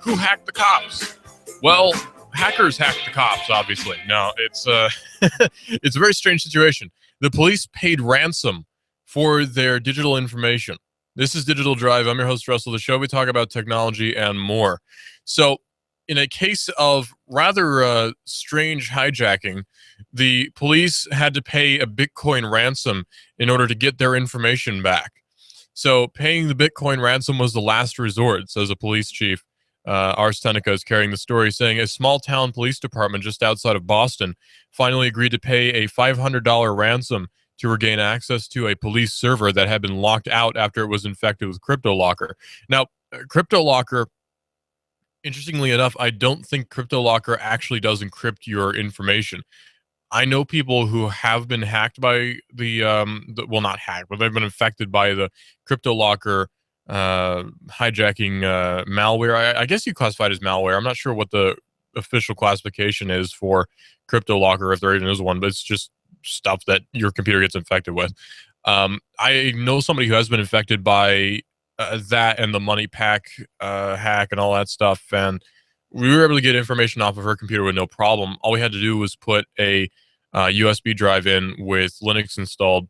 Who hacked the cops? Well, hackers hacked the cops, obviously. No, it's it's a very strange situation. The police paid ransom for their digital information. This is Digital Drive. I'm your host, Russell. The show we talk about technology and more. So, in a case of rather strange hijacking, the police had to pay a Bitcoin ransom in order to get their information back. So, paying the Bitcoin ransom was the last resort, says a police chief. Ars Technica is carrying the story, saying a small town police department just outside of Boston finally agreed to pay a $500 ransom to regain access to a police server that had been locked out after it was infected with CryptoLocker. Now, CryptoLocker, interestingly enough, I don't think CryptoLocker actually does encrypt your information. I know people who have been hacked by well, not hacked, but they've been infected by the CryptoLocker hijacking malware. I guess you classify it as malware. I'm not sure what the official classification is for CryptoLocker, if there even is one, but it's just stuff that your computer gets infected with. I know somebody who has been infected by that and the Money Pack hack and all that stuff, and we were able to get information off of her computer with no problem. All we had to do was put a USB drive in with Linux installed,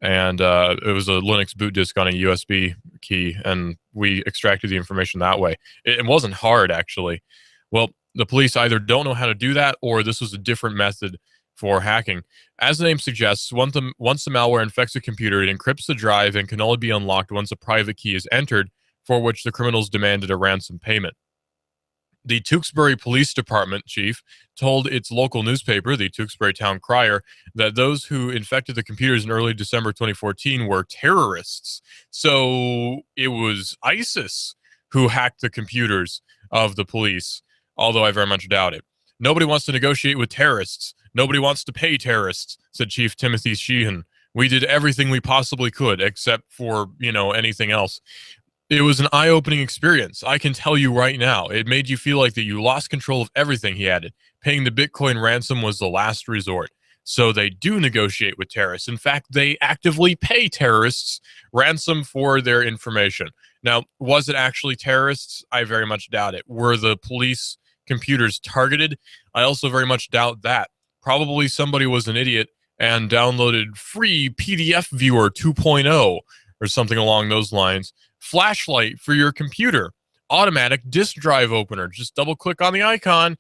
and it was a Linux boot disk on a USB key, and we extracted the information that way. It wasn't hard, actually. Well, the police either don't know how to do that, or this was a different method for hacking. As the name suggests, once the malware infects a computer, it encrypts the drive and can only be unlocked once a private key is entered, for which the criminals demanded a ransom payment. The Tewksbury Police Department chief told its local newspaper, the Tewksbury Town Crier, that those who infected the computers in early December 2014 were terrorists. So it was ISIS who hacked the computers of the police, although I very much doubt it. Nobody wants to negotiate with terrorists. Nobody wants to pay terrorists, said Chief Timothy Sheehan. We did everything we possibly could, except for, anything else. It was an eye-opening experience. I can tell you right now. It made you feel like that you lost control of everything, he added. Paying the Bitcoin ransom was the last resort. So they do negotiate with terrorists. In fact, they actively pay terrorists ransom for their information. Now, was it actually terrorists? I very much doubt it. Were the police computers targeted? I also very much doubt that. Probably somebody was an idiot and downloaded free PDF Viewer 2.0 or something along those lines. Flashlight for your computer, automatic disk drive opener. Just double click on the icon.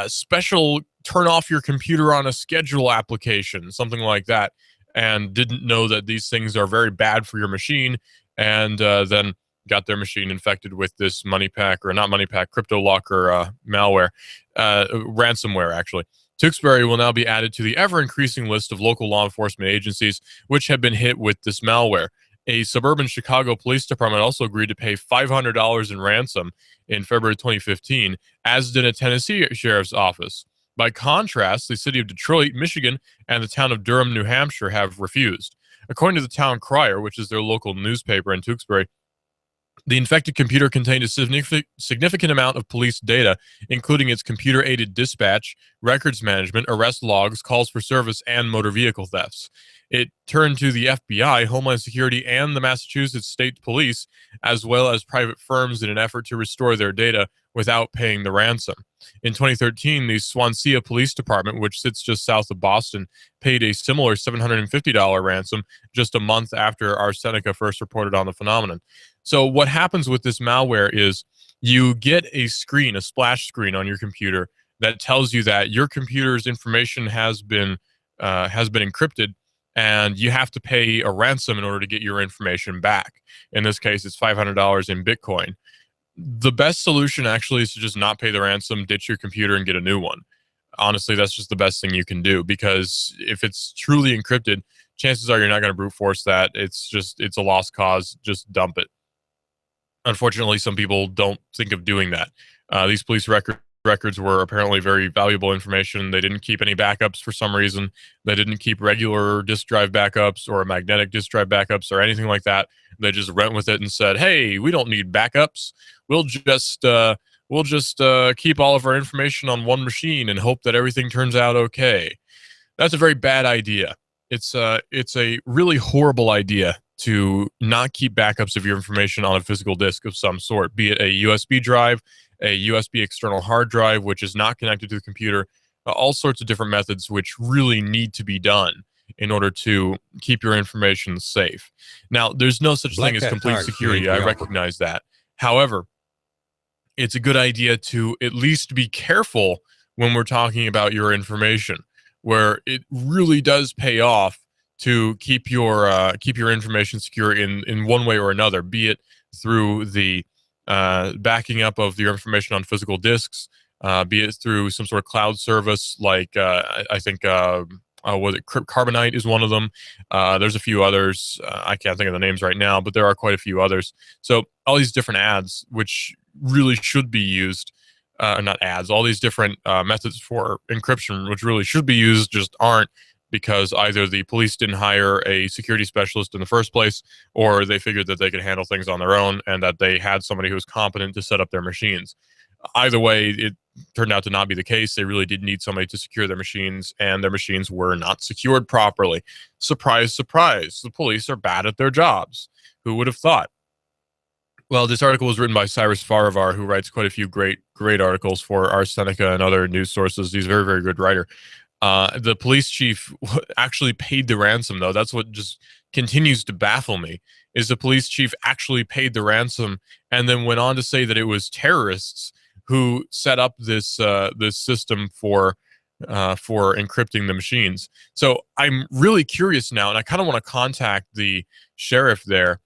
Special turn off your computer on a schedule application, something like that, and didn't know that these things are very bad for your machine, and then got their machine infected with this CryptoLocker malware, ransomware, actually. Tewksbury will now be added to the ever-increasing list of local law enforcement agencies which have been hit with this malware. A suburban Chicago police department also agreed to pay $500 in ransom in February 2015, as did a Tennessee sheriff's office. By contrast, the city of Detroit, Michigan, and the town of Durham, New Hampshire have refused. According to the Town Crier, which is their local newspaper in Tewksbury, the infected computer contained a significant amount of police data, including its computer-aided dispatch, records management, arrest logs, calls for service, and motor vehicle thefts. It turned to the FBI, Homeland Security, and the Massachusetts State Police, as well as private firms, in an effort to restore their data without paying the ransom. In 2013, the Swansea Police Department, which sits just south of Boston, paid a similar $750 ransom just a month after Ars Technica first reported on the phenomenon. So what happens with this malware is you get a splash screen on your computer that tells you that your computer's information has been encrypted, and you have to pay a ransom in order to get your information back. In this case, it's $500 in Bitcoin. The best solution actually is to just not pay the ransom, ditch your computer, and get a new one. Honestly, that's just the best thing you can do, because if it's truly encrypted, chances are you're not going to brute force that. It's a lost cause. Just dump it. Unfortunately, some people don't think of doing that. These police records were apparently very valuable information. They didn't keep any backups for some reason. They didn't keep regular disk drive backups or magnetic disk drive backups or anything like that. They just went with it and said, "Hey, we don't need backups. We'll just keep all of our information on one machine and hope that everything turns out okay." That's a very bad idea. It's a really horrible idea to not keep backups of your information on a physical disk of some sort, be it a USB drive, a USB external hard drive, which is not connected to the computer, all sorts of different methods which really need to be done in order to keep your information safe. Now, there's no such thing Black as that complete card, security. Frank. I We all recognize that. However, it's a good idea to at least be careful when we're talking about your information, where it really does pay off to keep your information secure in one way or another, be it through the backing up of your information on physical disks, be it through some sort of cloud service like I think was it Carbonite is one of them. There's a few others. I can't think of the names right now, but there are quite a few others. So all these different ads, which really should be used, not ads, all these different methods for encryption, which really should be used, just aren't, because either the police didn't hire a security specialist in the first place, or they figured that they could handle things on their own and that they had somebody who was competent to set up their machines. Either way, it turned out to not be the case. They really did need somebody to secure their machines, and their machines were not secured properly. Surprise, surprise. The police are bad at their jobs. Who would have thought? Well, this article was written by Cyrus Farivar, who writes quite a few great articles for Ars Seneca and other news sources. He's a very, very good writer. The police chief actually paid the ransom, though. That's what just continues to baffle me, is the police chief actually paid the ransom and then went on to say that it was terrorists who set up this system for encrypting the machines. So I'm really curious now, and I kind of want to contact the sheriff there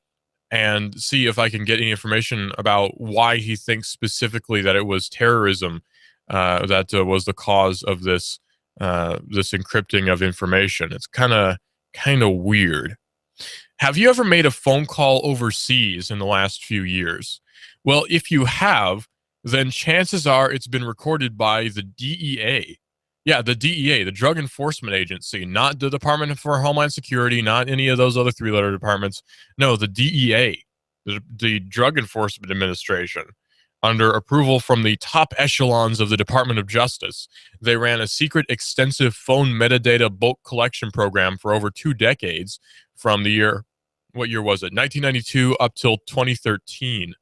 and see if I can get any information about why he thinks specifically that it was terrorism that was the cause of this encrypting of information. It's kind of weird. Have you ever made a phone call overseas in the last few years? Well, if you have, then chances are it's been recorded by the DEA. Yeah, the DEA, the Drug Enforcement Agency, not the Department for Homeland Security, not any of those other three-letter departments. No, the DEA, the Drug Enforcement Administration, under approval from the top echelons of the Department of Justice. They ran a secret, extensive phone metadata bulk collection program for over 2 decades, from the year, what year was it? 1992 up till 2013.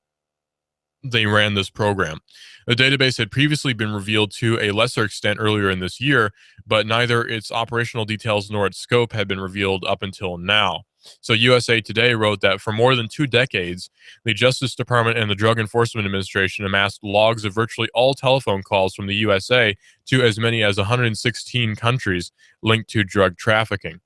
They ran this program. The database had previously been revealed to a lesser extent earlier in this year, but neither its operational details nor its scope had been revealed up until now. So USA Today wrote that for more than 2 decades, the Justice Department and the Drug Enforcement Administration amassed logs of virtually all telephone calls from the USA to as many as 116 countries linked to drug trafficking.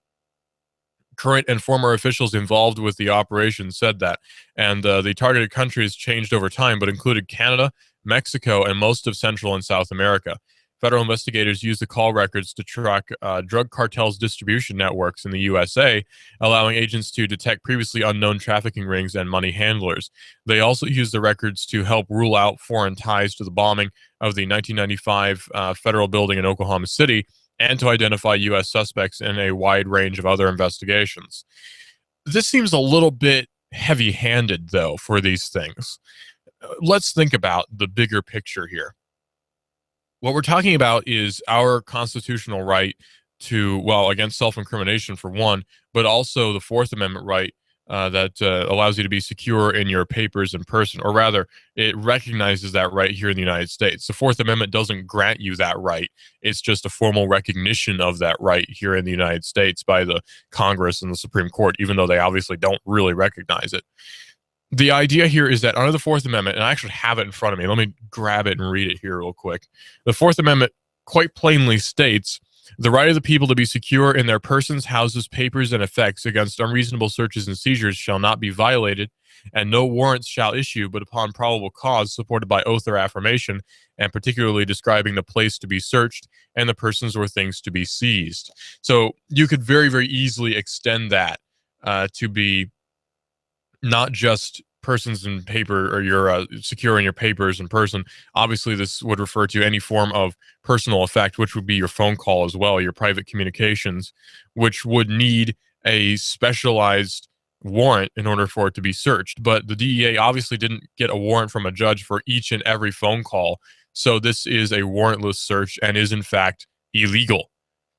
Current and former officials involved with the operation said that, and the targeted countries changed over time, but included Canada, Mexico, and most of Central and South America. Federal investigators used the call records to track drug cartels' distribution networks in the USA, allowing agents to detect previously unknown trafficking rings and money handlers. They also used the records to help rule out foreign ties to the bombing of the 1995 federal building in Oklahoma City, and to identify U.S. suspects in a wide range of other investigations. This seems a little bit heavy-handed, though, for these things. Let's think about the bigger picture here. What we're talking about is our constitutional right to, well, against self-incrimination for one, but also the Fourth Amendment right that allows you to be secure in your papers in person, or rather, it recognizes that right here in the United States. The Fourth Amendment doesn't grant you that right. It's just a formal recognition of that right here in the United States by the Congress and the Supreme Court, even though they obviously don't really recognize it. The idea here is that under the Fourth Amendment, and I actually have it in front of me. Let me grab it and read it here real quick. The Fourth Amendment quite plainly states, the right of the people to be secure in their persons, houses, papers, and effects against unreasonable searches and seizures shall not be violated, and no warrants shall issue but upon probable cause supported by oath or affirmation, and particularly describing the place to be searched and the persons or things to be seized. So you could very, very easily extend that to be not just persons in paper, or you're securing your papers in person. Obviously, this would refer to any form of personal effect, which would be your phone call as well, your private communications, which would need a specialized warrant in order for it to be searched. But the DEA obviously didn't get a warrant from a judge for each and every phone call. So this is a warrantless search and is in fact illegal.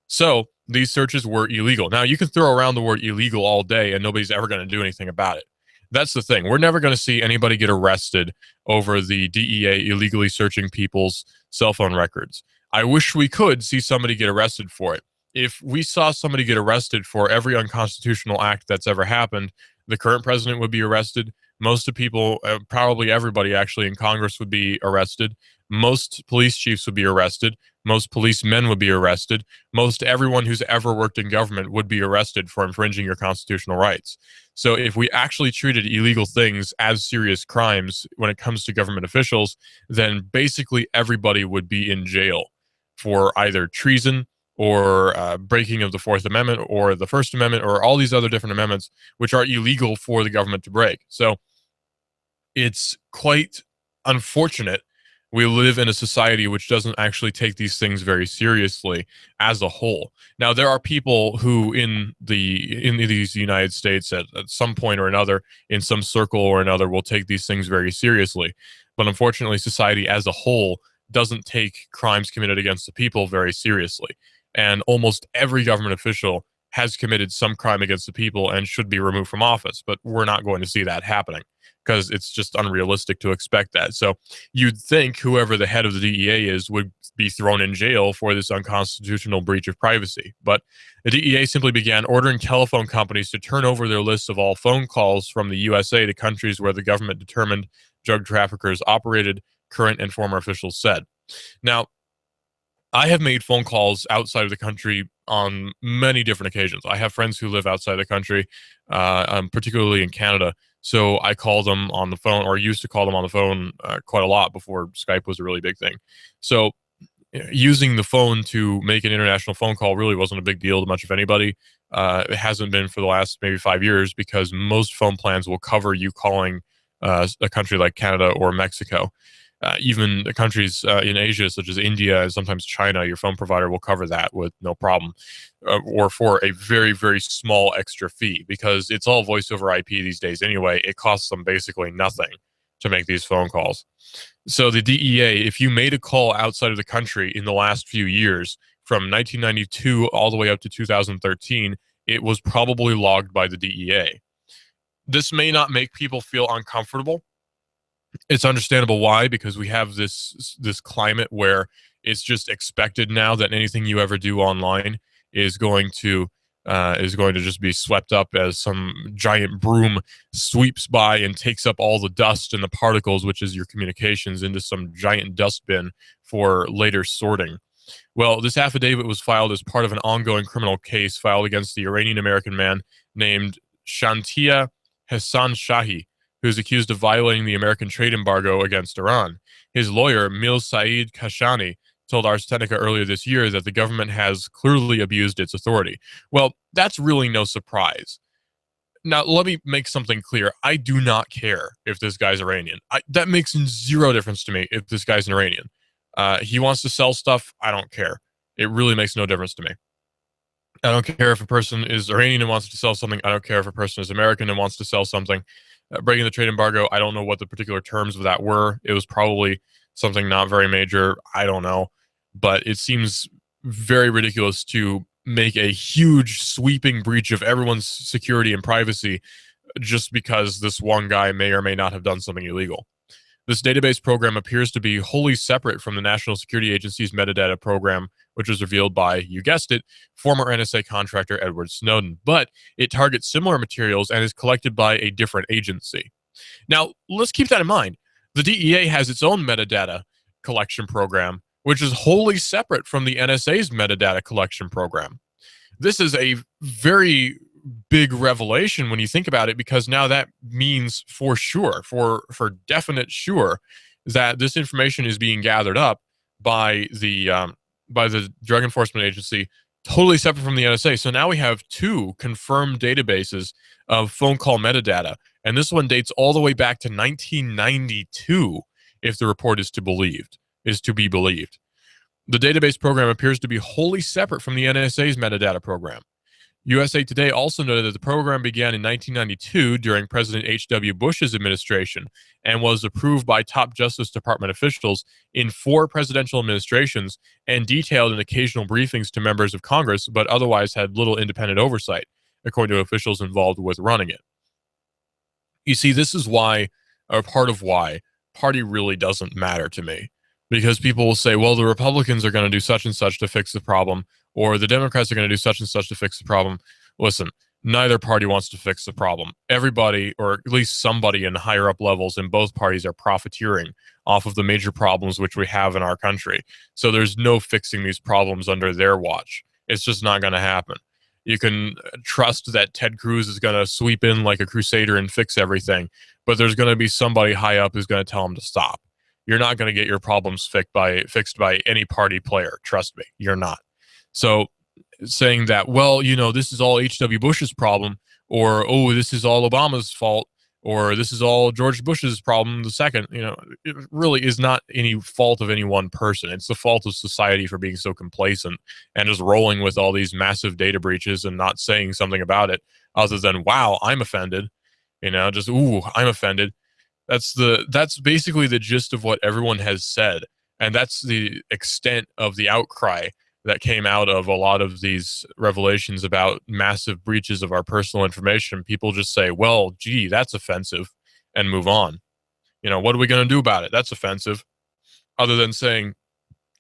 So these searches were illegal. Now, you can throw around the word illegal all day and nobody's ever going to do anything about it. That's the thing. We're never going to see anybody get arrested over the DEA illegally searching people's cell phone records. I wish we could see somebody get arrested for it. If we saw somebody get arrested for every unconstitutional act that's ever happened, the current president would be arrested. Most of people, probably everybody actually in Congress would be arrested. Most police chiefs would be arrested. Most policemen would be arrested. Most everyone who's ever worked in government would be arrested for infringing your constitutional rights. So if we actually treated illegal things as serious crimes when it comes to government officials, then basically everybody would be in jail for either treason or breaking of the Fourth Amendment or the First Amendment or all these other different amendments, which are illegal for the government to break. So it's quite unfortunate we live in a society which doesn't actually take these things very seriously as a whole. Now, there are people who in these United States at some point or another, in some circle or another, will take these things very seriously. But unfortunately, society as a whole doesn't take crimes committed against the people very seriously. And almost every government official has committed some crime against the people and should be removed from office. But we're not going to see that happening because it's just unrealistic to expect that. So you'd think whoever the head of the DEA is would be thrown in jail for this unconstitutional breach of privacy. But the DEA simply began ordering telephone companies to turn over their lists of all phone calls from the USA to countries where the government determined drug traffickers operated, current and former officials said. Now, I have made phone calls outside of the country on many different occasions. I have friends who live outside the country, particularly in Canada. So I call them on the phone, or used to call them on the phone quite a lot before Skype was a really big thing. So using the phone to make an international phone call really wasn't a big deal to much of anybody. It hasn't been for the last maybe 5 years because most phone plans will cover you calling a country like Canada or Mexico. Even the countries in Asia, such as India and sometimes China, your phone provider will cover that with no problem, or for a very, very small extra fee, because it's all voice over IP these days anyway. It costs them basically nothing to make these phone calls. So the DEA, if you made a call outside of the country in the last few years, from 1992 all the way up to 2013, it was probably logged by the DEA. This may not make people feel uncomfortable. It's understandable why, because we have this climate where it's just expected now that anything you ever do online is going to just be swept up as some giant broom sweeps by and takes up all the dust and the particles, which is your communications, into some giant dustbin for later sorting. Well, this affidavit was filed as part of an ongoing criminal case filed against the Iranian American man named Shantia Hassan Shahi, who is accused of violating the American trade embargo against Iran. His lawyer, Mil Saeed Kashani, told Ars Technica earlier this year that the government has clearly abused its authority. Well, that's really no surprise. Now, let me make something clear. I do not care if this guy's Iranian. That makes zero difference to me if this guy's an Iranian. He wants to sell stuff. I don't care. It really makes no difference to me. I don't care if a person is Iranian and wants to sell something. I don't care if a person is American and wants to sell something. Breaking the trade embargo, I don't know what the particular terms of that were. It was probably something not very major. I don't know. But it seems very ridiculous to make a huge sweeping breach of everyone's security and privacy just because this one guy may or may not have done something illegal. This database program appears to be wholly separate from the National Security Agency's metadata program, which was revealed by, you guessed it, former NSA contractor Edward Snowden. But it targets similar materials and is collected by a different agency. Now, let's keep that in mind. The DEA has its own metadata collection program, which is wholly separate from the NSA's metadata collection program. This is a very big revelation when you think about it, because now that means for sure, for definite sure, that this information is being gathered up by the Drug Enforcement Agency, totally separate from the NSA. So now we have two confirmed databases of phone call metadata, and this one dates all the way back to 1992, if the report is to be believed. The database program appears to be wholly separate from the NSA's metadata program. USA Today also noted that the program began in 1992 during President H.W. Bush's administration and was approved by top Justice Department officials in 4 presidential administrations and detailed in occasional briefings to members of Congress, but otherwise had little independent oversight, according to officials involved with running it. You see, this is why, or part of why, party really doesn't matter to me. Because people will say, well, the Republicans are going to do such and such to fix the problem, or the Democrats are going to do such and such to fix the problem. Listen, neither party wants to fix the problem. Everybody, or at least somebody in higher up levels in both parties, are profiteering off of the major problems which we have in our country. So there's no fixing these problems under their watch. It's just not going to happen. You can trust that Ted Cruz is going to sweep in like a crusader and fix everything, but there's going to be somebody high up who's going to tell him to stop. You're not going to get your problems fixed by any party player. Trust me, you're not. So saying that, well, this is all H.W. Bush's problem, or, oh, this is all Obama's fault, or this is all George Bush's problem, the second, it really is not any fault of any one person. It's the fault of society for being so complacent and just rolling with all these massive data breaches and not saying something about it other than, wow, I'm offended, just, ooh, I'm offended. That's basically the gist of what everyone has said. And that's the extent of the outcry that came out of a lot of these revelations about massive breaches of our personal information. People just say, well, gee, that's offensive, and move on. What are we going to do about it? That's offensive. Other than saying,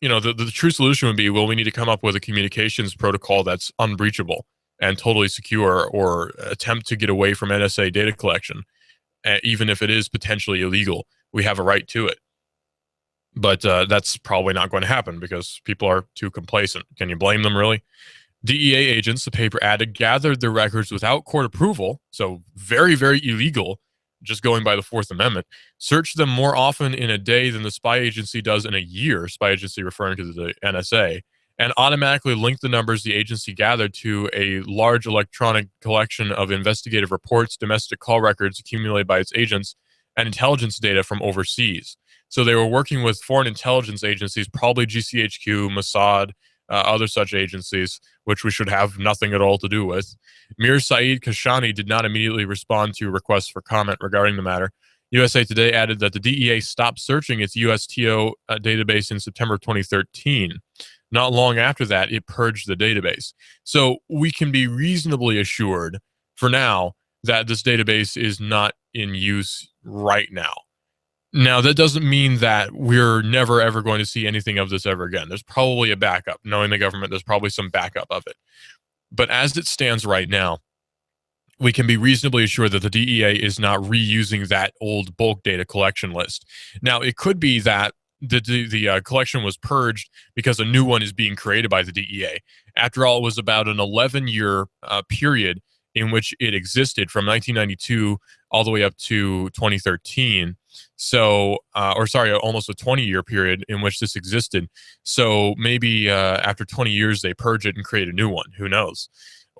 the true solution would be, well, we need to come up with a communications protocol that's unbreachable and totally secure, or attempt to get away from NSA data collection. Even if it is potentially illegal, we have a right to it. But that's probably not going to happen because people are too complacent. Can you blame them, really? DEA agents, the paper added, gathered the records without court approval, so very, very illegal, just going by the Fourth Amendment, searched them more often in a day than the spy agency does in a year, spy agency referring to the NSA, and automatically linked the numbers the agency gathered to a large electronic collection of investigative reports, domestic call records accumulated by its agents, and intelligence data from overseas. So they were working with foreign intelligence agencies, probably GCHQ, Mossad, other such agencies, which we should have nothing at all to do with. Mir Saeed Kashani did not immediately respond to requests for comment regarding the matter. USA Today added that the DEA stopped searching its USTO database in September 2013. Not long after that, it purged the database. So we can be reasonably assured for now that this database is not in use right now. Now, that doesn't mean that we're never, ever going to see anything of this ever again. There's probably a backup. Knowing the government, there's probably some backup of it. But as it stands right now, we can be reasonably assured that the DEA is not reusing that old bulk data collection list. Now, it could be that the collection was purged because a new one is being created by the DEA. After all, it was about an 11-year period in which it existed from 1992 all the way up to 2013. So, almost a 20-year period in which this existed. So maybe after 20 years, they purge it and create a new one. Who knows?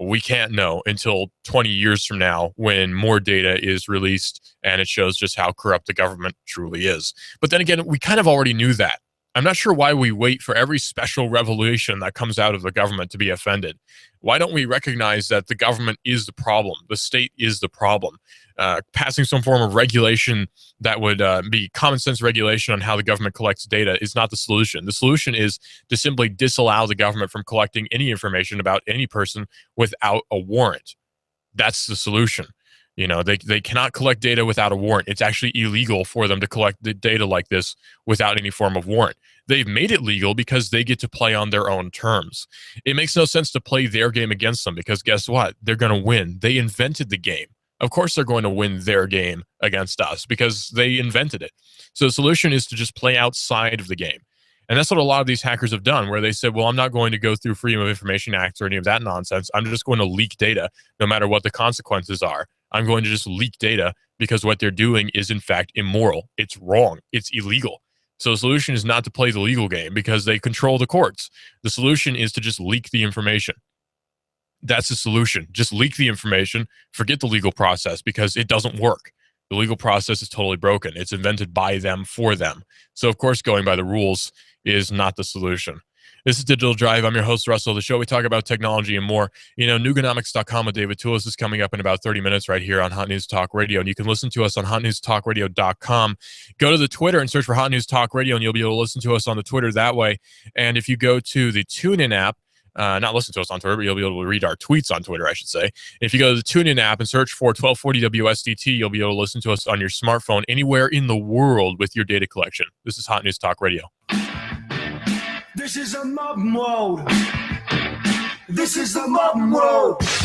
We can't know until 20 years from now when more data is released and it shows just how corrupt the government truly is. But then again, we kind of already knew that. I'm not sure why we wait for every special revelation that comes out of the government to be offended. Why don't we recognize that the government is the problem? The state is the problem. Passing some form of regulation that would be common sense regulation on how the government collects data is not the solution. The solution is to simply disallow the government from collecting any information about any person without a warrant. That's the solution. They cannot collect data without a warrant. It's actually illegal for them to collect the data like this without any form of warrant. They've made it legal because they get to play on their own terms. It makes no sense to play their game against them because guess what? They're going to win. They invented the game. Of course they're going to win their game against us because they invented it. So the solution is to just play outside of the game. And that's what a lot of these hackers have done, where they said, well, I'm not going to go through Freedom of Information Act or any of that nonsense. I'm just going to leak data no matter what the consequences are. I'm going to just leak data because what they're doing is, in fact, immoral. It's wrong. It's illegal. So the solution is not to play the legal game because they control the courts. The solution is to just leak the information. That's the solution. Just leak the information. Forget the legal process because it doesn't work. The legal process is totally broken. It's invented by them for them. So, of course, going by the rules is not the solution. This is Digital Drive. I'm your host, Russell. The show we talk about technology and more. Nuganomics.com with David Toulis is coming up in about 30 minutes right here on Hot News Talk Radio. And you can listen to us on hotnewstalkradio.com. Go to the Twitter and search for Hot News Talk Radio, and you'll be able to listen to us on the Twitter that way. And if you go to the TuneIn app, not listen to us on Twitter, but you'll be able to read our tweets on Twitter, I should say. If you go to the TuneIn app and search for 1240 WSDT, you'll be able to listen to us on your smartphone anywhere in the world with your data collection. This is Hot News Talk Radio. This is a mob mode. This is the mob mode.